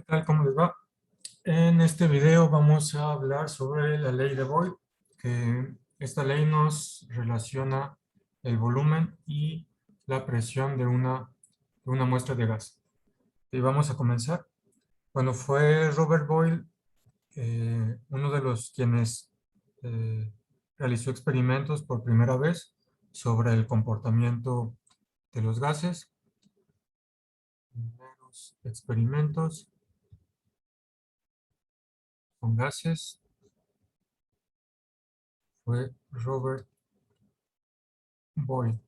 ¿Qué tal? ¿Cómo les va? En este video vamos a hablar sobre la ley de Boyle, que esta ley nos relaciona el volumen y la presión de una muestra de gas. Y vamos a comenzar. Bueno, fue Robert Boyle, uno de los quienes eh, realizó experimentos por primera vez sobre el comportamiento de los gases. Primeros experimentos con gases fue Robert Boyle,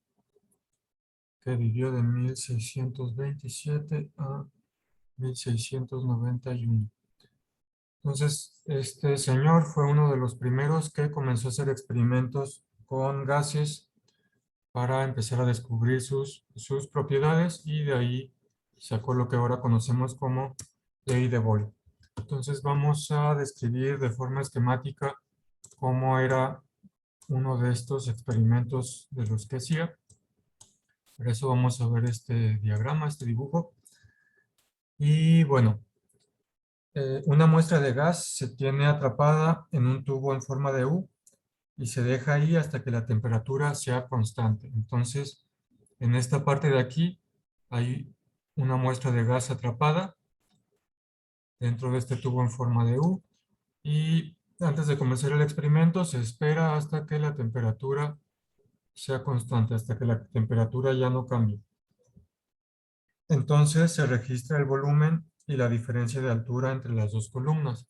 que vivió de 1627 a 1691. Entonces, este señor fue uno de los primeros que comenzó a hacer experimentos con gases para empezar a descubrir sus propiedades, y de ahí sacó lo que ahora conocemos como ley de Boyle. Entonces vamos a describir de forma esquemática cómo era uno de estos experimentos de los que hacía. Por eso vamos a ver este diagrama, este dibujo. Y bueno, una muestra de gas se tiene atrapada en un tubo en forma de U y se deja ahí hasta que la temperatura sea constante. Entonces, en esta parte de aquí hay una muestra de gas atrapada dentro de este tubo en forma de U, y antes de comenzar el experimento se espera hasta que la temperatura sea constante, hasta que la temperatura ya no cambie. Entonces se registra el volumen y la diferencia de altura entre las dos columnas.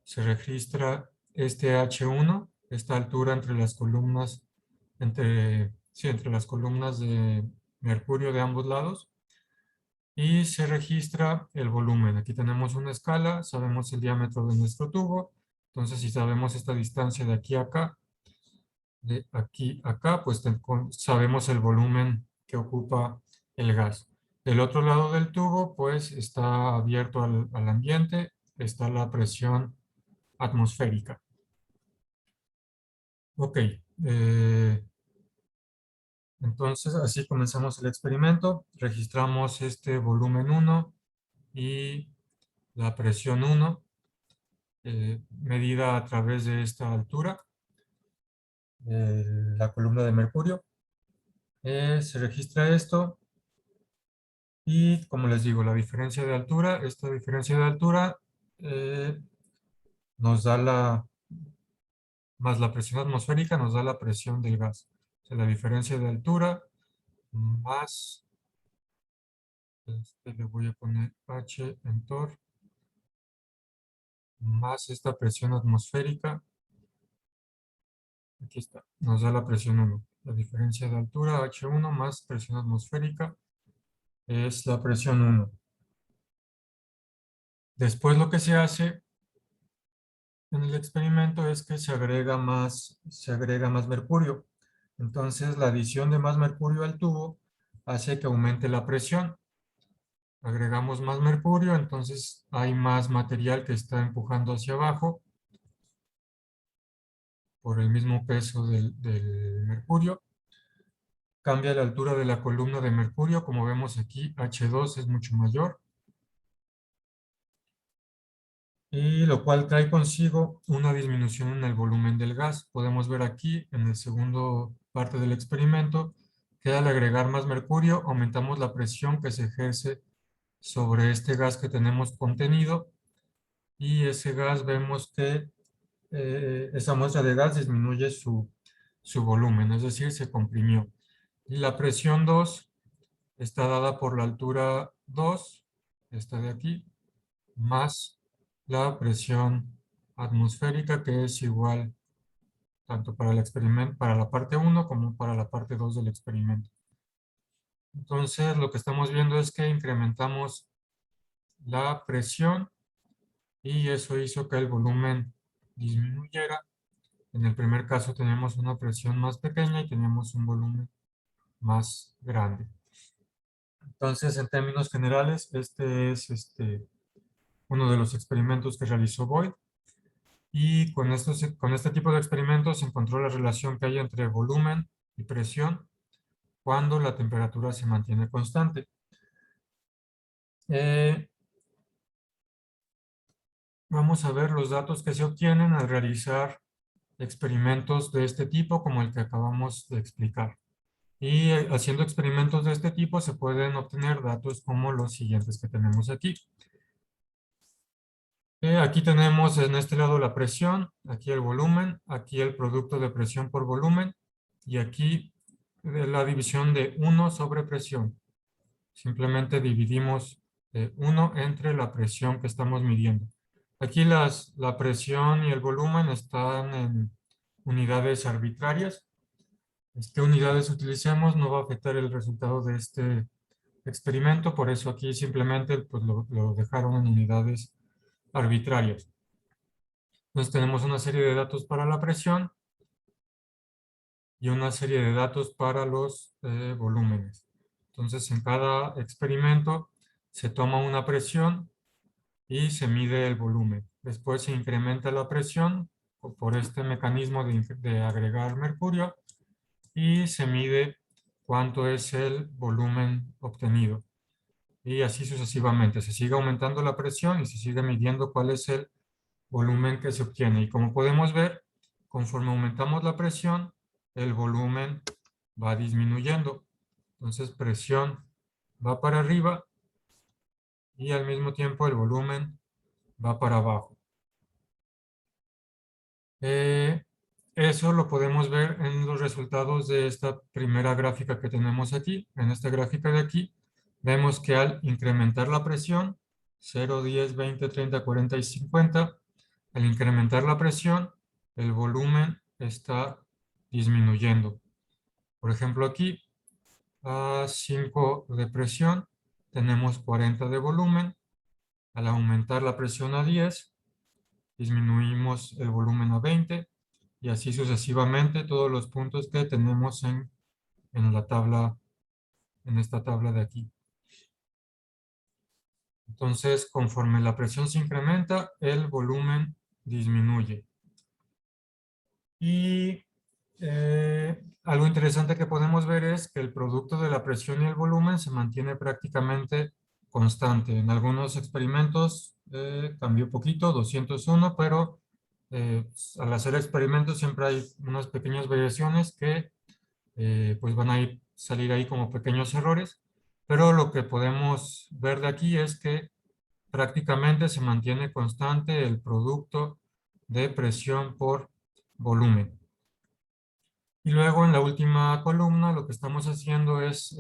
Se registra este H1, esta altura entre las columnas, entre las columnas de mercurio de ambos lados, y se registra el volumen. Aquí tenemos una escala, sabemos el diámetro de nuestro tubo, entonces si sabemos esta distancia de aquí a acá, de aquí a acá, pues sabemos el volumen que ocupa el gas. Del otro lado del tubo, pues está abierto al ambiente, está la presión atmosférica. Ok, entonces así comenzamos el experimento. Registramos este volumen 1 y la presión 1, medida a través de esta altura, la columna de mercurio. Se registra esto. Y como les digo, la diferencia de altura, esta diferencia de altura eh, nos da más la presión atmosférica, nos da la presión del gas. O sea, la diferencia de altura más, le voy a poner H en Tor, más esta presión atmosférica, aquí está, nos da la presión 1. La diferencia de altura, H1 más presión atmosférica, es la presión 1. Después lo que se hace en el experimento es que se agrega más mercurio. Entonces, la adición de más mercurio al tubo hace que aumente la presión. Agregamos más mercurio, entonces hay más material que está empujando hacia abajo por el mismo peso del mercurio. Cambia la altura de la columna de mercurio, como vemos aquí, H2 es mucho mayor, y lo cual trae consigo una disminución en el volumen del gas. Podemos ver aquí en el segundo parte del experimento que al agregar más mercurio aumentamos la presión que se ejerce sobre este gas que tenemos contenido, y ese gas vemos que esa muestra de gas disminuye su volumen, es decir, se comprimió. Y la presión 2 está dada por la altura 2, esta de aquí, más la presión atmosférica, que es igual tanto para el experimento, para la parte 1 como para la parte 2 del experimento. Entonces, lo que estamos viendo es que incrementamos la presión y eso hizo que el volumen disminuyera. En el primer caso teníamos una presión más pequeña y teníamos un volumen más grande. Entonces, en términos generales, este es uno de los experimentos que realizó Boyd. Y con este tipo de experimentos se encontró la relación que hay entre volumen y presión cuando la temperatura se mantiene constante. vamos a ver los datos que se obtienen al realizar experimentos de este tipo, como el que acabamos de explicar. Y haciendo experimentos de este tipo se pueden obtener datos como los siguientes que tenemos aquí. Aquí tenemos en este lado la presión, aquí el volumen, aquí el producto de presión por volumen y aquí la división de 1 sobre presión. Simplemente dividimos 1 entre la presión que estamos midiendo. Aquí la presión y el volumen están en unidades arbitrarias. ¿Qué unidades utilicemos? No va a afectar el resultado de este experimento, por eso aquí simplemente pues, lo dejaron en unidades arbitrarias. Entonces tenemos una serie de datos para la presión y una serie de datos para los volúmenes. Entonces en cada experimento se toma una presión y se mide el volumen. Después se incrementa la presión por este mecanismo de agregar mercurio y se mide cuánto es el volumen obtenido. Y así sucesivamente. Se sigue aumentando la presión y se sigue midiendo cuál es el volumen que se obtiene. Y como podemos ver, conforme aumentamos la presión, el volumen va disminuyendo. Entonces, presión va para arriba y al mismo tiempo el volumen va para abajo. Eso lo podemos ver en los resultados de esta primera gráfica que tenemos aquí. En esta gráfica de aquí, vemos que al incrementar la presión, 0, 10, 20, 30, 40 y 50, al incrementar la presión, el volumen está disminuyendo. Por ejemplo, aquí, a 5 de presión, tenemos 40 de volumen. Al aumentar la presión a 10, disminuimos el volumen a 20 y así sucesivamente todos los puntos que tenemos en la tabla, en esta tabla de aquí. Entonces, conforme la presión se incrementa, el volumen disminuye. Y algo interesante que podemos ver es que el producto de la presión y el volumen se mantiene prácticamente constante. En algunos experimentos cambió poquito, 201, pero al hacer experimentos siempre hay unas pequeñas variaciones que pues van a salir ahí como pequeños errores. Pero lo que podemos ver de aquí es que prácticamente se mantiene constante el producto de presión por volumen. Y luego en la última columna lo que estamos haciendo es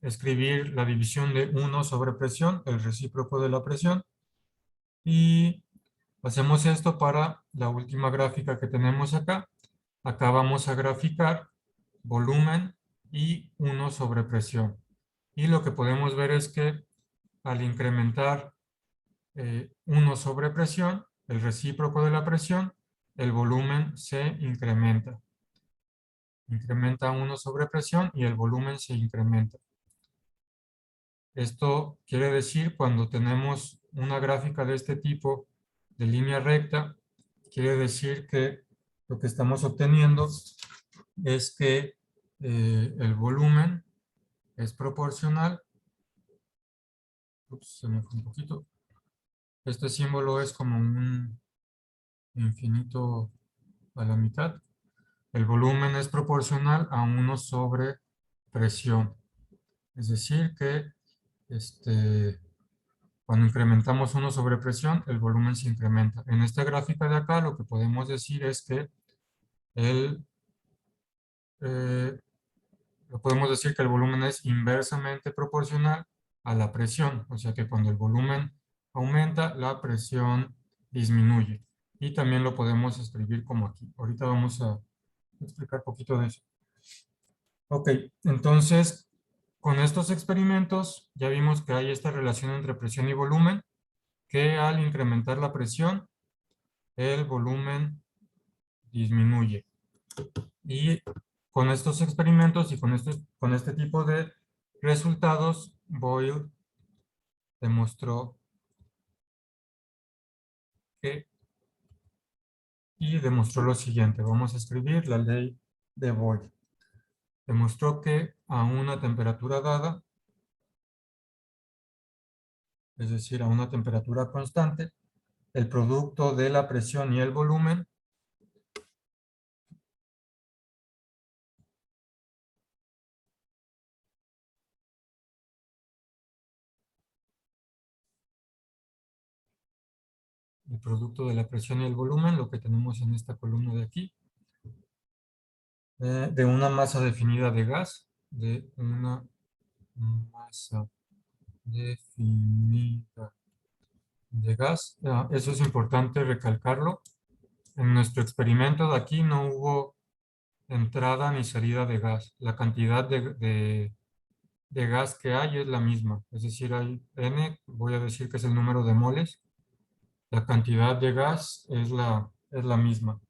escribir la división de 1 sobre presión, el recíproco de la presión. Y hacemos esto para la última gráfica que tenemos acá. Acá vamos a graficar volumen y 1 sobre presión. Y lo que podemos ver es que al incrementar 1 sobre presión, el recíproco de la presión, el volumen se incrementa. Incrementa 1 sobre presión y el volumen se incrementa. Esto quiere decir cuando tenemos una gráfica de este tipo de línea recta, quiere decir que lo que estamos obteniendo es que el volumen es proporcional. Ups, se me fue un poquito. Este símbolo es como un infinito a la mitad. El volumen es proporcional a 1 sobre presión. Es decir que cuando incrementamos 1 sobre presión, el volumen se incrementa. En esta gráfica de acá lo que podemos decir es que el, eh, podemos decir que el volumen es inversamente proporcional a la presión. O sea que cuando el volumen aumenta, la presión disminuye. Y también lo podemos escribir como aquí. Ahorita vamos a explicar un poquito de eso. Ok, entonces, con estos experimentos ya vimos que hay esta relación entre presión y volumen, que al incrementar la presión, el volumen disminuye. Y con estos experimentos y con este tipo de resultados, Boyle demostró que, y demostró lo siguiente. Vamos a escribir la ley de Boyle. Demostró que a una temperatura dada, es decir, a una temperatura constante, el producto de la presión y el volumen el producto de la presión y el volumen, lo que tenemos en esta columna de aquí, de una masa definida de gas, de una masa definida de gas. Eso es importante recalcarlo. En nuestro experimento de aquí no hubo entrada ni salida de gas. La cantidad de gas que hay es la misma. Es decir, hay N, voy a decir que es el número de moles. La cantidad de gas es la misma.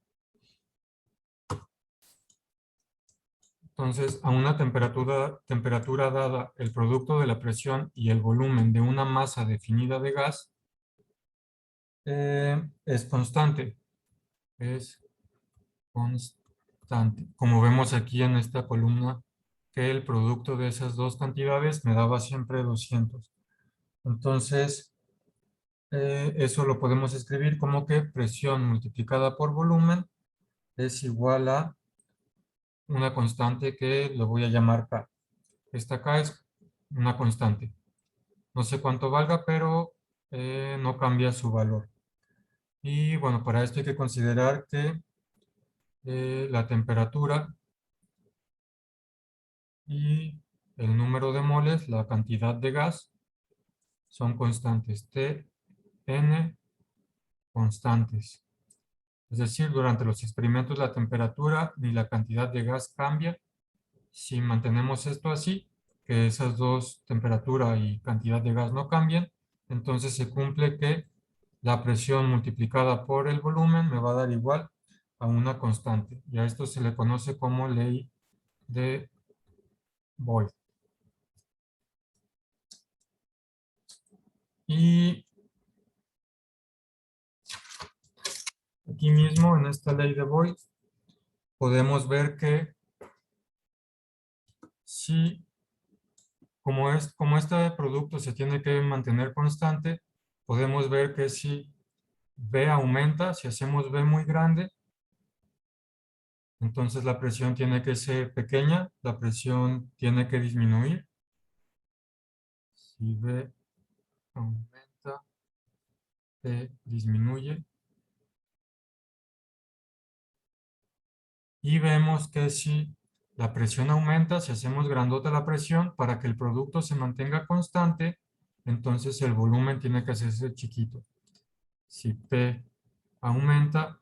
Entonces, a una temperatura dada, el producto de la presión y el volumen de una masa definida de gas es constante. Es constante. Como vemos aquí en esta columna, que el producto de esas dos cantidades me daba siempre 200. Entonces, eso lo podemos escribir como que presión multiplicada por volumen es igual a una constante que lo voy a llamar K. Esta K es una constante. No sé cuánto valga, pero no cambia su valor. Y bueno, para esto hay que considerar que la temperatura y el número de moles, la cantidad de gas, son constantes. T, N, constantes. Es decir, durante los experimentos la temperatura ni la cantidad de gas cambia. Si mantenemos esto así, que esas dos, temperatura y cantidad de gas no cambian, entonces se cumple que la presión multiplicada por el volumen me va a dar igual a una constante. Y a esto se le conoce como ley de Boyle. Y aquí mismo, en esta ley de Boyle, podemos ver que si, como este producto se tiene que mantener constante, podemos ver que si B aumenta, si hacemos B muy grande, entonces la presión tiene que ser pequeña, la presión tiene que disminuir. Si B aumenta, B disminuye. Y vemos que si la presión aumenta, si hacemos grandota la presión, para que el producto se mantenga constante, entonces el volumen tiene que hacerse chiquito. Si P aumenta,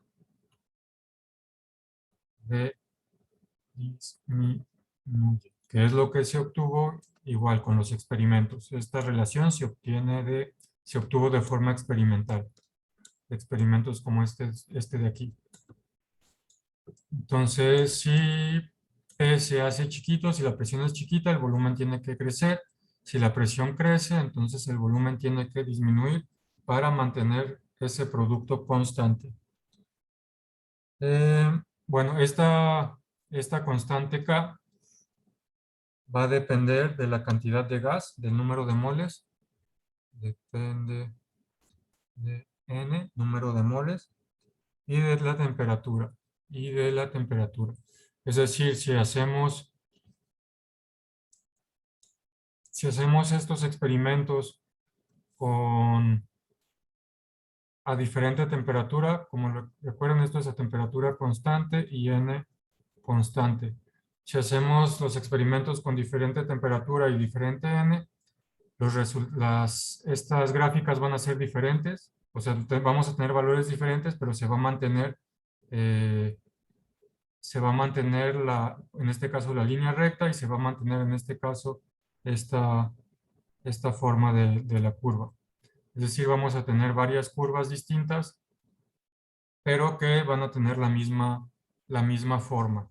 B disminuye, que es lo que se obtuvo igual con los experimentos. Esta relación se obtuvo de forma experimental. Experimentos como este de aquí. Entonces, si P se hace chiquito, si la presión es chiquita, el volumen tiene que crecer. Si la presión crece, entonces el volumen tiene que disminuir para mantener ese producto constante. Bueno, esta constante K va a depender de la cantidad de gas, del número de moles. Depende de N, número de moles, y de la temperatura. Es decir, si hacemos estos experimentos a diferente temperatura, como recuerden, esto es a temperatura constante y N constante. Si hacemos los experimentos con diferente temperatura y diferente N, estas gráficas van a ser diferentes, o sea, vamos a tener valores diferentes, pero se va a mantener en este caso la línea recta y se va a mantener en este caso esta forma de la curva. Es decir, vamos a tener varias curvas distintas, pero que van a tener la misma forma.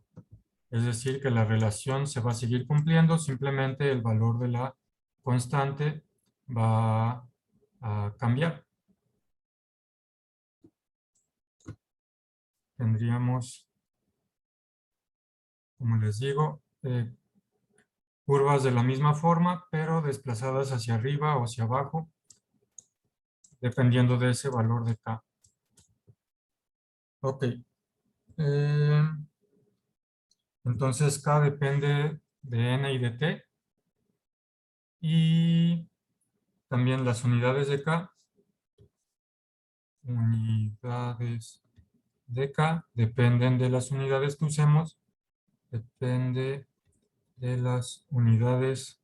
Es decir, que la relación se va a seguir cumpliendo, simplemente el valor de la constante va a cambiar. Tendríamos, como les digo, curvas de la misma forma, pero desplazadas hacia arriba o hacia abajo. dependiendo de ese valor de K. Ok. Eh, entonces K depende de N y de T. Y también las unidades de K. Unidades de K dependen de las unidades que usemos. Depende de las unidades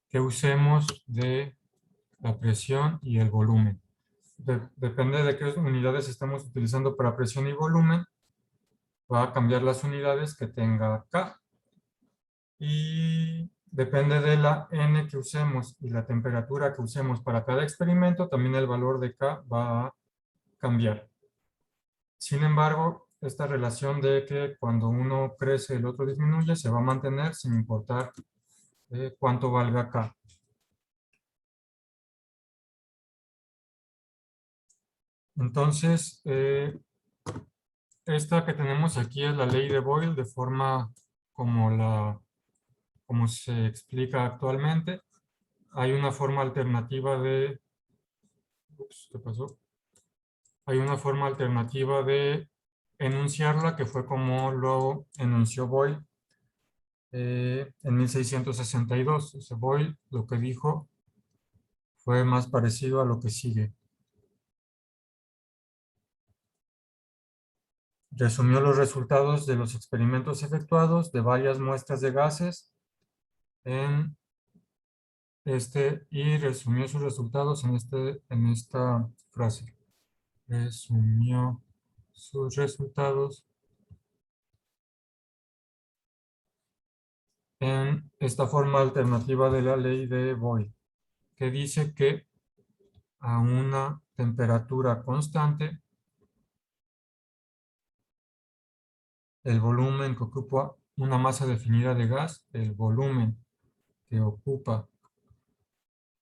que usemos de la presión y el volumen. Depende de qué unidades estamos utilizando para presión y volumen, va a cambiar las unidades que tenga K. Y depende de la N que usemos y la temperatura que usemos para cada experimento, también el valor de K va a cambiar. Sin embargo, esta relación de que cuando uno crece el otro disminuye se va a mantener sin importar cuánto valga K. Entonces, esta que tenemos aquí es la ley de Boyle de forma como se explica actualmente. Hay una forma alternativa de... Ups, ¿qué pasó? Hay una forma alternativa de enunciarla que fue como lo enunció Boyle en 1662. O sea, Boyle lo que dijo fue más parecido a lo que sigue. Resumió los resultados de los experimentos efectuados de varias muestras de gases en y resumió sus resultados en esta frase. Resumió sus resultados en esta forma alternativa de la ley de Boyle, que dice que a una temperatura constante, el volumen que ocupa una masa definida de gas, el volumen que ocupa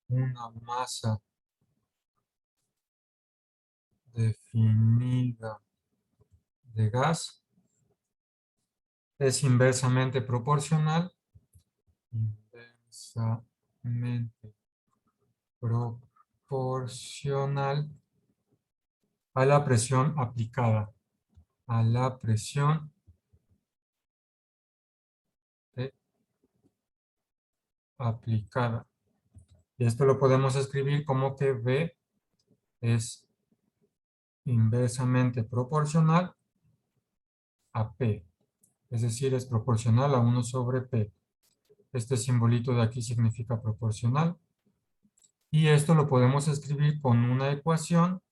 una masa definida de gas es inversamente proporcional a la presión aplicada. A la presión aplicada. Y esto lo podemos escribir como que V es inversamente proporcional a P. Es decir, es proporcional a 1 sobre P. Este simbolito de aquí significa proporcional. Y esto lo podemos escribir con una ecuación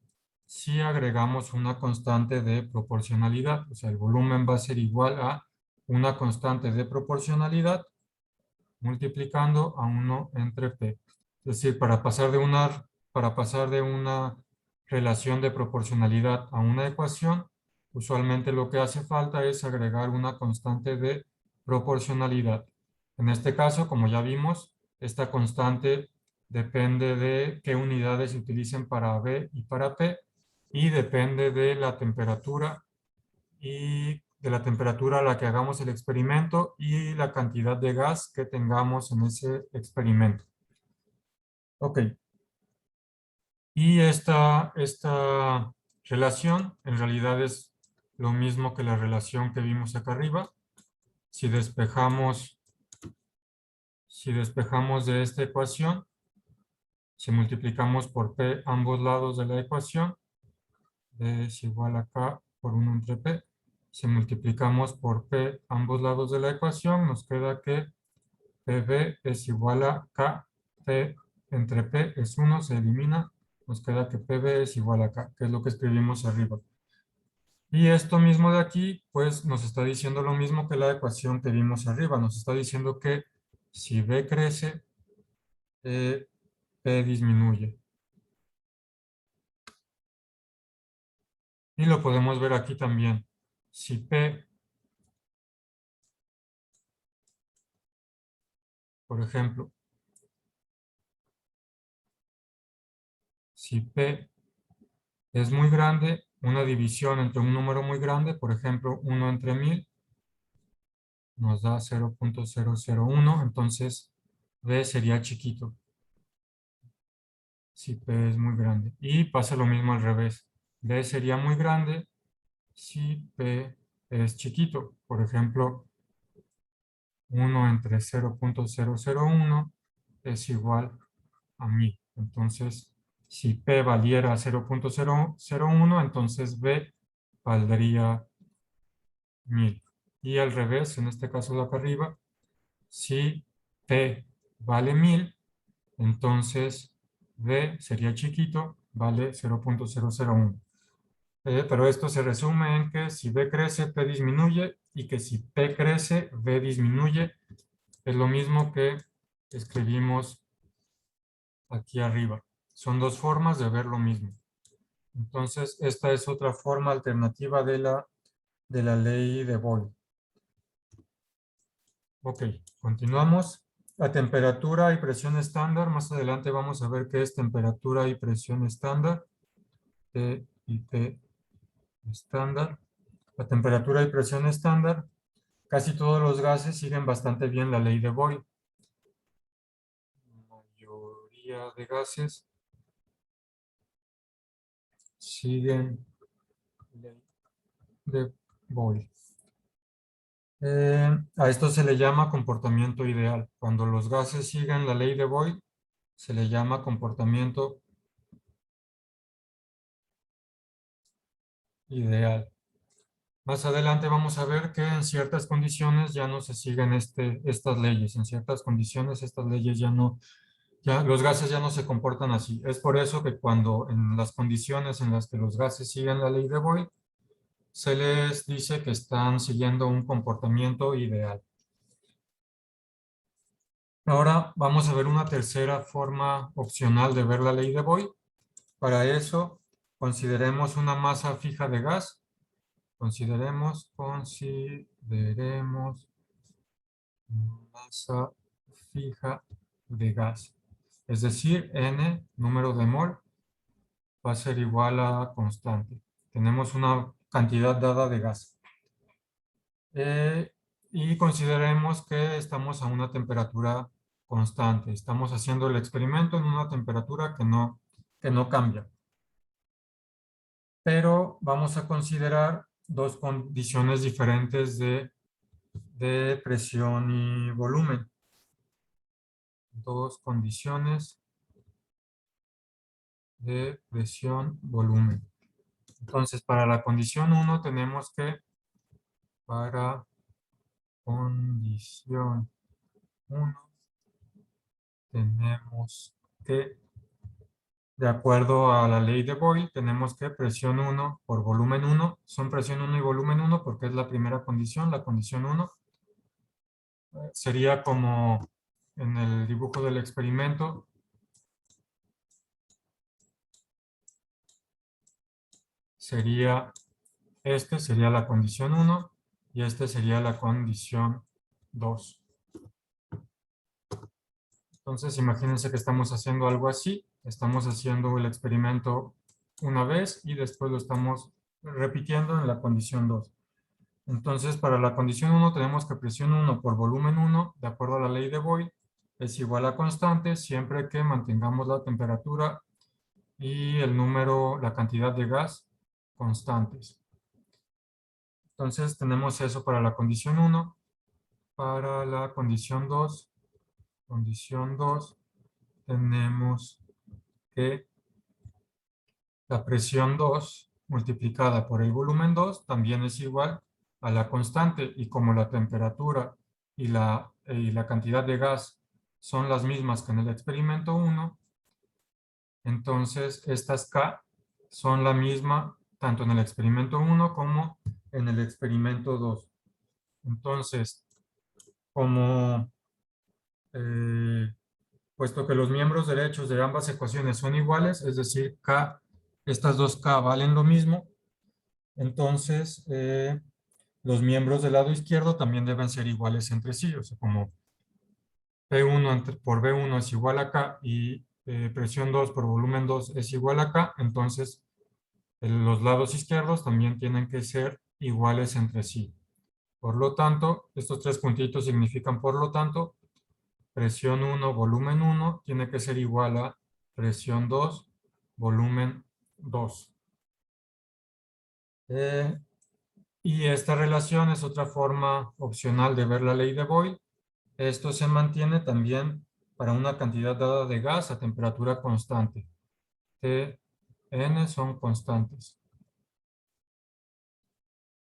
si agregamos una constante de proporcionalidad. O sea, el volumen va a ser igual a una constante de proporcionalidad multiplicando a 1 entre P. Es decir, para pasar de una relación de proporcionalidad a una ecuación, usualmente lo que hace falta es agregar una constante de proporcionalidad. En este caso, como ya vimos, esta constante depende de qué unidades se utilicen para B y para P y depende de la temperatura y de la temperatura a la que hagamos el experimento y la cantidad de gas que tengamos en ese experimento. Ok. Y esta relación en realidad es lo mismo que la relación que vimos acá arriba. Si despejamos de esta ecuación, si multiplicamos por P ambos lados de la ecuación, D es igual a K por 1 entre P. Si multiplicamos por P ambos lados de la ecuación, nos queda que PB es igual a K, P entre P es 1, se elimina, nos queda que PB es igual a K, que es lo que escribimos arriba. Y esto mismo de aquí, pues nos está diciendo lo mismo que la ecuación que vimos arriba, nos está diciendo que si B crece, P disminuye. Y lo podemos ver aquí también. Si P, por ejemplo, si P es muy grande, una división entre un número muy grande, por ejemplo, 1 entre 1000, nos da 0.001, entonces B sería chiquito. si P es muy grande. Y pasa lo mismo al revés. B sería muy grande si P es chiquito. Por ejemplo, 1 entre 0.001 es igual a 1000. Entonces, si P valiera 0.001, entonces B valdría 1000. Y al revés, en este caso de acá arriba, si P vale 1000, entonces B sería chiquito, vale 0.001. Pero esto se resume en que si B crece, P disminuye, y que si P crece, B disminuye. Es lo mismo que escribimos aquí arriba. Son dos formas de ver lo mismo. Entonces, esta es otra forma alternativa de la ley de Boyle. Ok, continuamos. La temperatura y presión estándar. Más adelante vamos a ver qué es temperatura y presión estándar. T y P estándar. La temperatura y presión estándar. Casi todos los gases siguen bastante bien la ley de Boyle. La mayoría de gases siguen la ley de Boyle. A esto se le llama comportamiento ideal. Cuando los gases siguen la ley de Boyle, se le llama comportamiento ideal. Más adelante vamos a ver que en ciertas condiciones ya no se siguen estas leyes. En ciertas condiciones estas leyes los gases ya no se comportan así. Es por eso que cuando en las condiciones en las que los gases siguen la ley de Boyle, se les dice que están siguiendo un comportamiento ideal. Ahora vamos a ver una tercera forma opcional de ver la ley de Boyle. Para eso, consideremos una masa fija de gas. Consideremos masa fija de gas. Es decir, N, número de mol, va a ser igual a constante. Tenemos una cantidad dada de gas. Y consideremos que estamos a una temperatura constante. Estamos haciendo el experimento en una temperatura que no cambia. Pero vamos a considerar dos condiciones diferentes de presión y volumen. Dos condiciones de presión-volumen. Entonces, para la condición 1 tenemos que, para condición 1, tenemos que, de acuerdo a la ley de Boyle, tenemos que presión 1 por volumen 1, son presión 1 y volumen 1 porque es la primera condición, la condición 1. Sería como en el dibujo del experimento, sería sería la condición 1 y este sería la condición 2. Entonces, imagínense que estamos haciendo algo así. Estamos haciendo el experimento una vez y después lo estamos repitiendo en la condición 2. Entonces, para la condición 1 tenemos que presión 1 por volumen 1, de acuerdo a la ley de Boyle, es igual a constante siempre que mantengamos la temperatura y el número, la cantidad de gas constantes. Entonces, tenemos eso para la condición 1. Para la condición 2, tenemos que la presión 2 multiplicada por el volumen 2 también es igual a la constante, y como la temperatura y la cantidad de gas son las mismas que en el experimento 1, entonces estas K son la misma tanto en el experimento 1 como en el experimento 2. Entonces, como puesto que los miembros derechos de ambas ecuaciones son iguales, es decir, K, estas dos K valen lo mismo, entonces los miembros del lado izquierdo también deben ser iguales entre sí, o sea, como P1 por B1 es igual a K y presión 2 por volumen 2 es igual a K, entonces los lados izquierdos también tienen que ser iguales entre sí. Por lo tanto, estos tres puntitos significan por lo tanto, presión 1, volumen 1 tiene que ser igual a presión 2, volumen 2. Y esta relación es otra forma opcional de ver la ley de Boyle. Esto se mantiene también para una cantidad dada de gas a temperatura constante. T, N son constantes.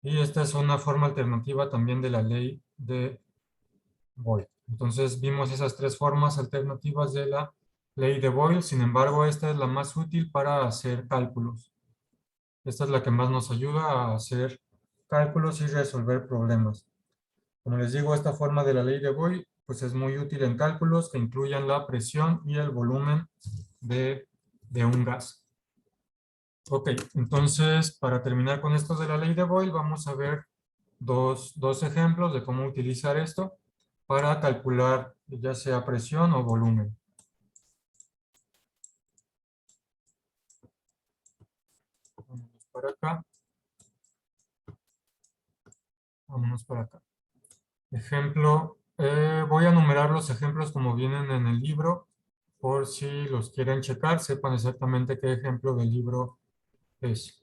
Y esta es una forma alternativa también de la ley de Boyle. Entonces vimos esas tres formas alternativas de la ley de Boyle. Sin embargo, esta es la más útil para hacer cálculos. Esta es la que más nos ayuda a hacer cálculos y resolver problemas. Como les digo, esta forma de la ley de Boyle pues es muy útil en cálculos que incluyan la presión y el volumen de un gas. Ok, entonces para terminar con esto de la ley de Boyle vamos a ver dos ejemplos de cómo utilizar esto para calcular ya sea presión o volumen. Vámonos para acá. Vámonos para acá. Ejemplo, voy a numerar los ejemplos como vienen en el libro, por si los quieren checar, sepan exactamente qué ejemplo del libro es.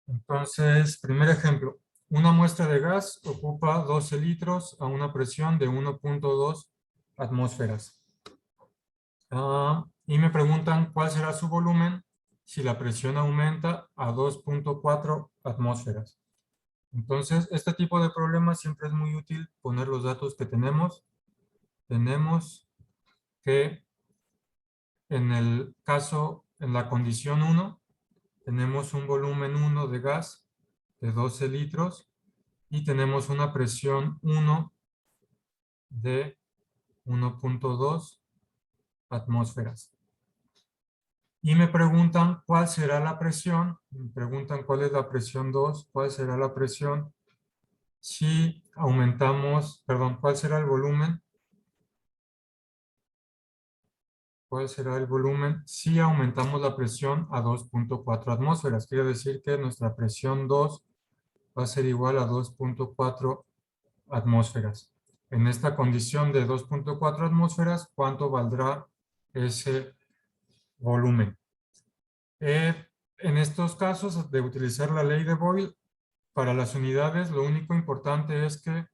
Entonces, primer ejemplo. Una muestra de gas ocupa 12 litros a una presión de 1.2 atmósferas. Y me preguntan cuál será su volumen si la presión aumenta a 2.4 atmósferas. Entonces, este tipo de problemas siempre es muy útil poner los datos que tenemos. Tenemos que en la condición 1, tenemos un volumen 1 de gas de 12 litros y tenemos una presión 1 de 1.2 atmósferas. Y me preguntan cuál será la presión, me preguntan cuál es la presión 2, cuál será la presión si aumentamos, perdón, cuál será el volumen, cuál será el volumen si aumentamos la presión a 2.4 atmósferas. Quiere decir que nuestra presión 2 va a ser igual a 2.4 atmósferas. En esta condición de 2.4 atmósferas, ¿cuánto valdrá ese volumen? En estos casos de utilizar la ley de Boyle, para las unidades, lo único importante es que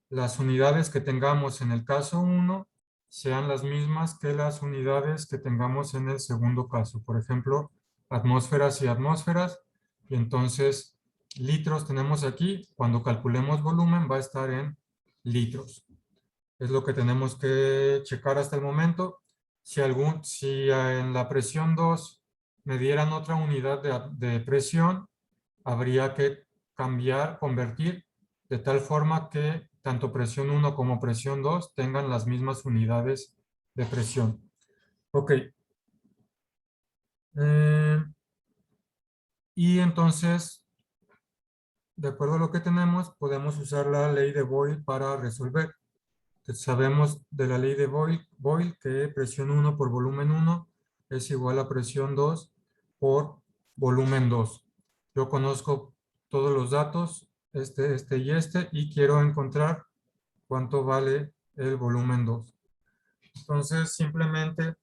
las unidades que tengamos en el caso 1 sean las mismas que las unidades que tengamos en el segundo caso. Por ejemplo, atmósferas y atmósferas. Y entonces, litros tenemos aquí. Cuando calculemos volumen va a estar en litros. Es lo que tenemos que checar hasta el momento. Si en la presión 2 me dieran otra unidad de presión, habría que cambiar, convertir, de tal forma que tanto presión 1 como presión 2 tengan las mismas unidades de presión. Ok. Y entonces, de acuerdo a lo que tenemos, podemos usar la ley de Boyle para resolver. Entonces, sabemos de la ley de Boyle que presión 1 por volumen 1 es igual a presión 2 por volumen 2. Yo conozco todos los datos, este y quiero encontrar cuánto vale el volumen 2. Entonces, simplemente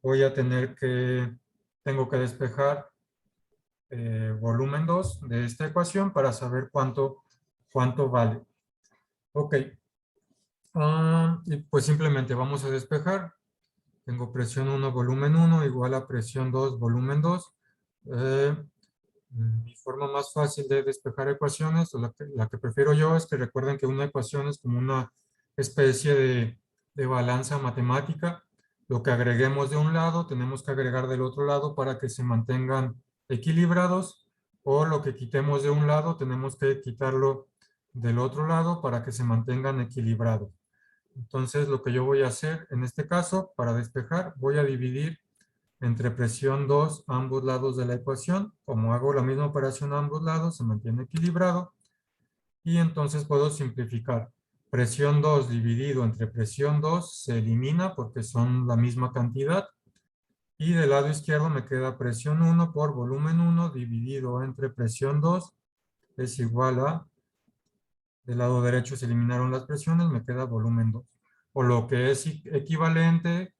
voy a tengo que despejar volumen 2 de esta ecuación para saber cuánto vale. Ok. Y pues simplemente vamos a despejar. Tengo presión 1, volumen 1 igual a presión 2, volumen 2. Mi forma más fácil de despejar ecuaciones, o la que prefiero yo, es que recuerden que una ecuación es como una especie de balanza matemática. Lo que agreguemos de un lado, tenemos que agregar del otro lado para que se mantengan equilibrados, o lo que quitemos de un lado, tenemos que quitarlo del otro lado para que se mantengan equilibrados. Entonces, lo que yo voy a hacer en este caso, para despejar, voy a dividir entre presión 2 ambos lados de la ecuación. Como hago la misma operación a ambos lados, se mantiene equilibrado. Y entonces puedo simplificar. Presión 2 dividido entre presión 2 se elimina porque son la misma cantidad. Y del lado izquierdo me queda presión 1 por volumen 1 dividido entre presión 2 es igual a, del lado derecho se eliminaron las presiones, me queda volumen 2. O lo que es equivalente,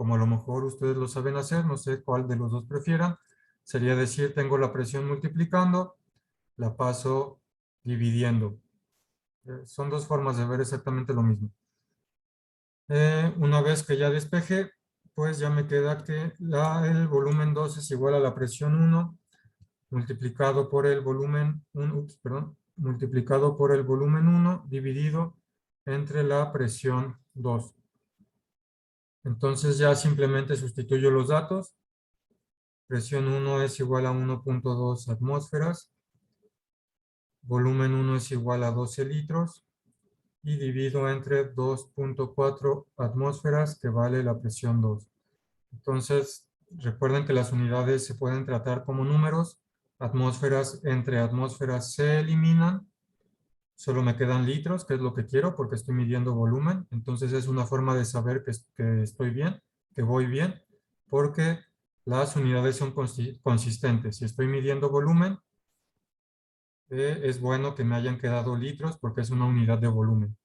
como a lo mejor ustedes lo saben hacer, no sé cuál de los dos prefieran, sería decir, tengo la presión multiplicando, la paso dividiendo. Son dos formas de ver exactamente lo mismo. Una vez que ya despejé, pues ya me queda que el volumen 2 es igual a la presión 1 multiplicado por el volumen 1, perdón, multiplicado por el volumen 1 dividido entre la presión 2. Entonces ya simplemente sustituyo los datos. Presión 1 es igual a 1.2 atmósferas. Volumen 1 es igual a 12 litros. Y divido entre 2.4 atmósferas, que vale la presión 2. Entonces, recuerden que las unidades se pueden tratar como números. Atmósferas entre atmósferas se eliminan. Solo me quedan litros, que es lo que quiero, porque estoy midiendo volumen. Entonces, es una forma de saber que estoy bien, que voy bien, porque las unidades son consistentes. Si estoy midiendo volumen, es bueno que me hayan quedado litros, porque es una unidad de volumen.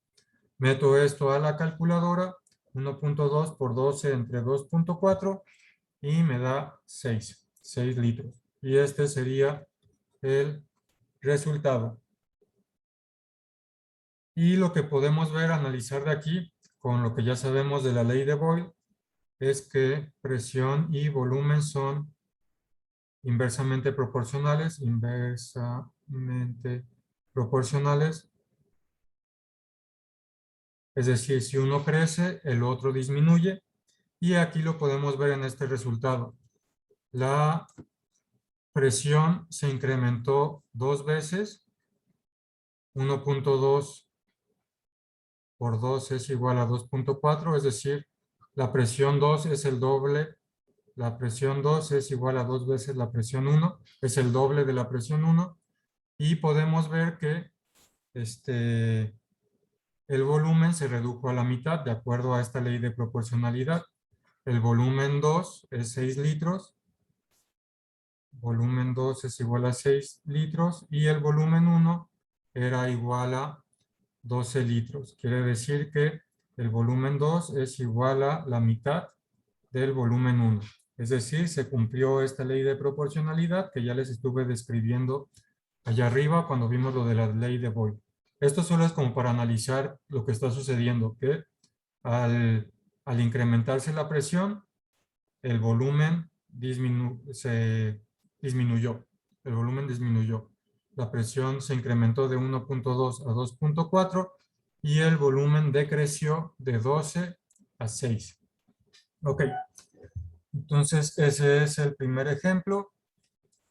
Meto esto a la calculadora, 1.2 por 12 entre 2.4 y me da 6 litros. Y este sería el resultado. Y lo que podemos ver, analizar de aquí, con lo que ya sabemos de la ley de Boyle, es que presión y volumen son inversamente proporcionales, Es decir, si uno crece, el otro disminuye. Y aquí lo podemos ver en este resultado. La presión se incrementó 2 veces. 1.2 por 2 es igual a 2.4, es decir, la presión 2 es el doble. La presión 2 es igual a 2 veces la presión 1, es el doble de la presión 1. Y podemos ver que el volumen se redujo a la mitad de acuerdo a esta ley de proporcionalidad. El volumen 2 es 6 litros. Volumen 2 es igual a 6 litros y el volumen 1 era igual a 12 litros. Quiere decir que el volumen 2 es igual a la mitad del volumen 1. Es decir, se cumplió esta ley de proporcionalidad que ya les estuve describiendo allá arriba cuando vimos lo de la ley de Boyle. Esto solo es como para analizar lo que está sucediendo, que al incrementarse la presión, el volumen se disminuyó. El volumen disminuyó. La presión se incrementó de 1.2 a 2.4 y el volumen decreció de 12 a 6. Ok, entonces ese es el primer ejemplo.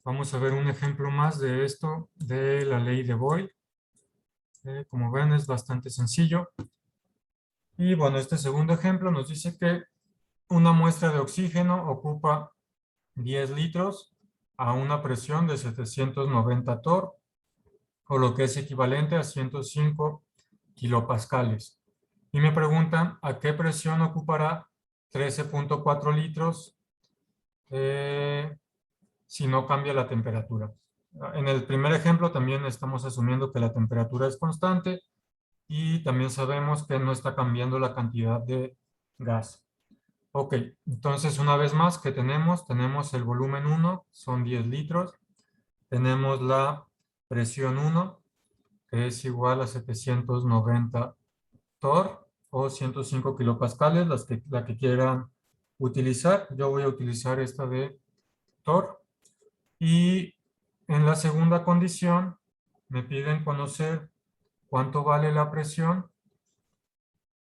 Vamos a ver un ejemplo más de esto, de la ley de Boyle. Como ven, es bastante sencillo. Y bueno, este segundo ejemplo nos dice que una muestra de oxígeno ocupa 10 litros a una presión de 790 torr, o lo que es equivalente a 105 kilopascales. Y me preguntan a qué presión ocupará 13.4 litros si no cambia la temperatura. En el primer ejemplo también estamos asumiendo que la temperatura es constante y también sabemos que no está cambiando la cantidad de gas. Ok, entonces una vez más, ¿qué tenemos? Tenemos el volumen 1, son 10 litros. Tenemos la presión 1, que es igual a 790 torr o 105 kilopascales, la que quieran utilizar. Yo voy a utilizar esta de torr. Y en la segunda condición me piden conocer cuánto vale la presión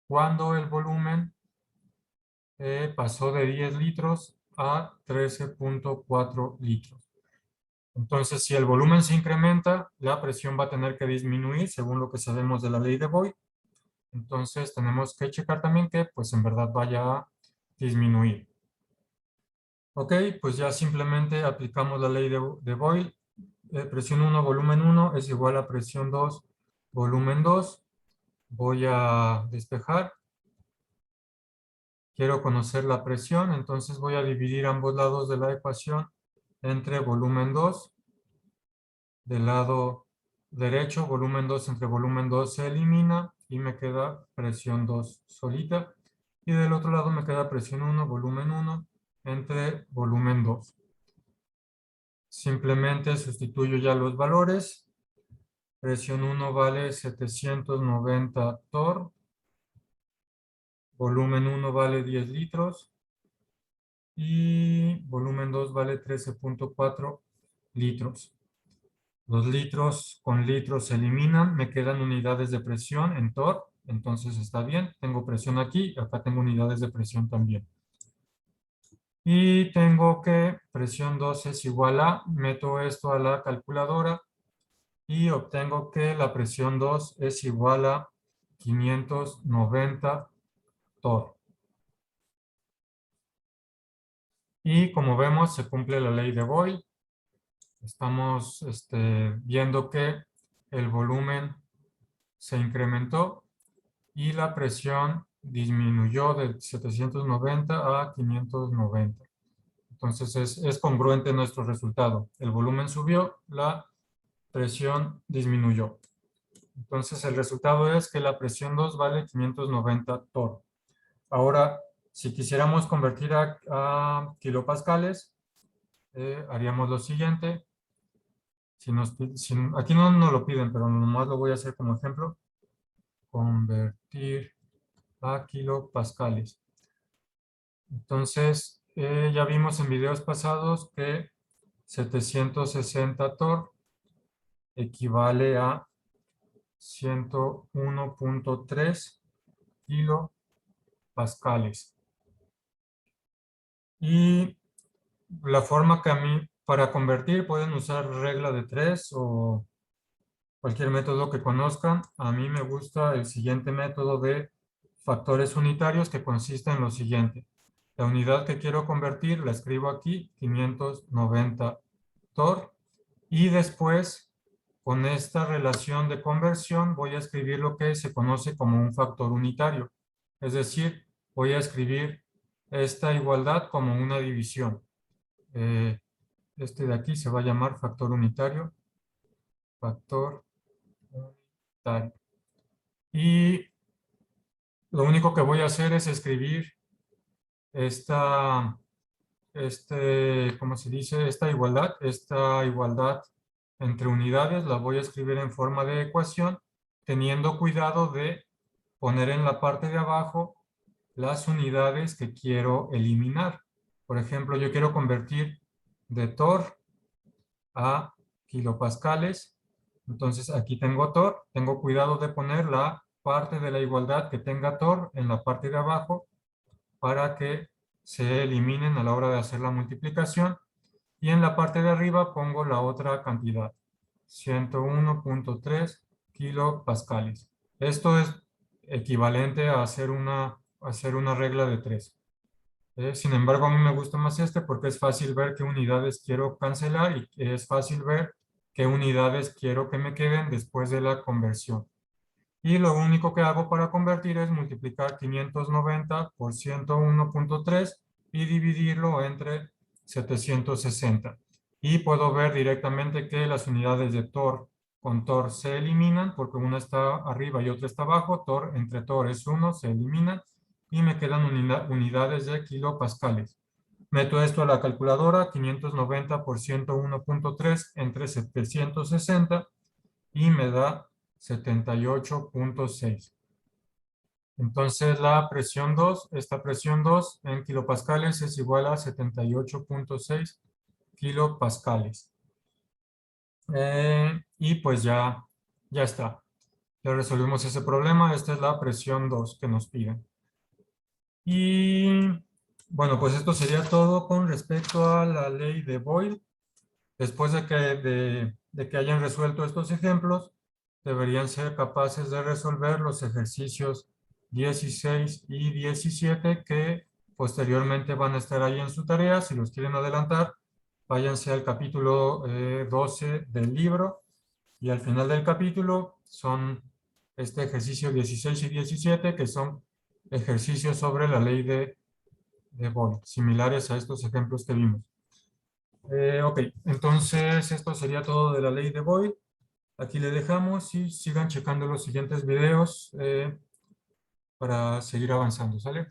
cuando el volumen pasó de 10 litros a 13.4 litros. Entonces, si el volumen se incrementa, la presión va a tener que disminuir según lo que sabemos de la ley de Boyle. Entonces, tenemos que checar también que, pues, en verdad vaya a disminuir. Ok, pues ya simplemente aplicamos la ley de Boyle. Presión 1, volumen 1 es igual a presión 2, volumen 2. Voy a despejar. Quiero conocer la presión, entonces voy a dividir ambos lados de la ecuación entre volumen 2. Del lado derecho, volumen 2 entre volumen 2 se elimina y me queda presión 2 solita. Y del otro lado me queda presión 1, volumen 1, entre volumen 2. Simplemente sustituyo ya los valores. Presión 1 vale 790 torr. Volumen 1 vale 10 litros. Y volumen 2 vale 13.4 litros. Los litros con litros se eliminan. Me quedan unidades de presión en torr. Entonces está bien. Tengo presión aquí. Acá tengo unidades de presión también. Y tengo que presión 2 es igual a, meto esto a la calculadora y obtengo que la presión 2 es igual a 590 torr. Y como vemos, se cumple la ley de Boyle. Estamos viendo que el volumen se incrementó y la presión disminuyó de 790 a 590. Entonces es congruente nuestro resultado. El volumen subió, la presión disminuyó. Entonces el resultado es que la presión 2 vale 590 torr. Ahora, si quisiéramos convertir a kilopascales, haríamos lo siguiente. Aquí no nos lo piden, pero nomás lo voy a hacer como ejemplo. Convertir a kilopascales. Entonces, ya vimos en videos pasados que 760 torr equivale a 101.3 kilopascales. Y la forma que para convertir pueden usar regla de 3 o cualquier método que conozcan. A mí me gusta el siguiente método de factores unitarios que consiste en lo siguiente. La unidad que quiero convertir la escribo aquí, 590 torr. Y después, con esta relación de conversión, voy a escribir lo que se conoce como un factor unitario. Es decir, voy a escribir esta igualdad como una división. Este de aquí se va a llamar factor unitario. Factor unitario. Y lo único que voy a hacer es escribir ¿cómo se dice? Esta igualdad entre unidades la voy a escribir en forma de ecuación, teniendo cuidado de poner en la parte de abajo las unidades que quiero eliminar. Por ejemplo, yo quiero convertir de torr a kilopascales. Entonces aquí tengo torr, tengo cuidado de poner la parte de la igualdad que tenga torr en la parte de abajo para que se eliminen a la hora de hacer la multiplicación. Y en la parte de arriba pongo la otra cantidad, 101.3 kilopascales. Esto es equivalente a hacer una regla de 3. Sin embargo, a mí me gusta más este porque es fácil ver qué unidades quiero cancelar y es fácil ver qué unidades quiero que me queden después de la conversión. Y lo único que hago para convertir es multiplicar 590 por 101.3 y dividirlo entre 760. Y puedo ver directamente que las unidades de torr con torr se eliminan porque una está arriba y otra está abajo. Torr entre torr es 1, se eliminan y me quedan unidades de kilopascales. Meto esto a la calculadora, 590 por 101.3 entre 760 y me da 78.6. Entonces esta presión 2 en kilopascales es igual a 78.6 kilopascales. Y pues ya está. Ya resolvimos ese problema. Esta es la presión 2 que nos piden. Y bueno, pues esto sería todo con respecto a la ley de Boyle. Después de que hayan resuelto estos ejemplos, deberían ser capaces de resolver los ejercicios 16 y 17 que posteriormente van a estar ahí en su tarea. Si los quieren adelantar, váyanse al capítulo 12 del libro y al final del capítulo son este ejercicio 16 y 17 que son ejercicios sobre la ley de Boyle, similares a estos ejemplos que vimos. Ok, entonces esto sería todo de la ley de Boyle. Aquí le dejamos y sigan checando los siguientes videos para seguir avanzando, ¿sale?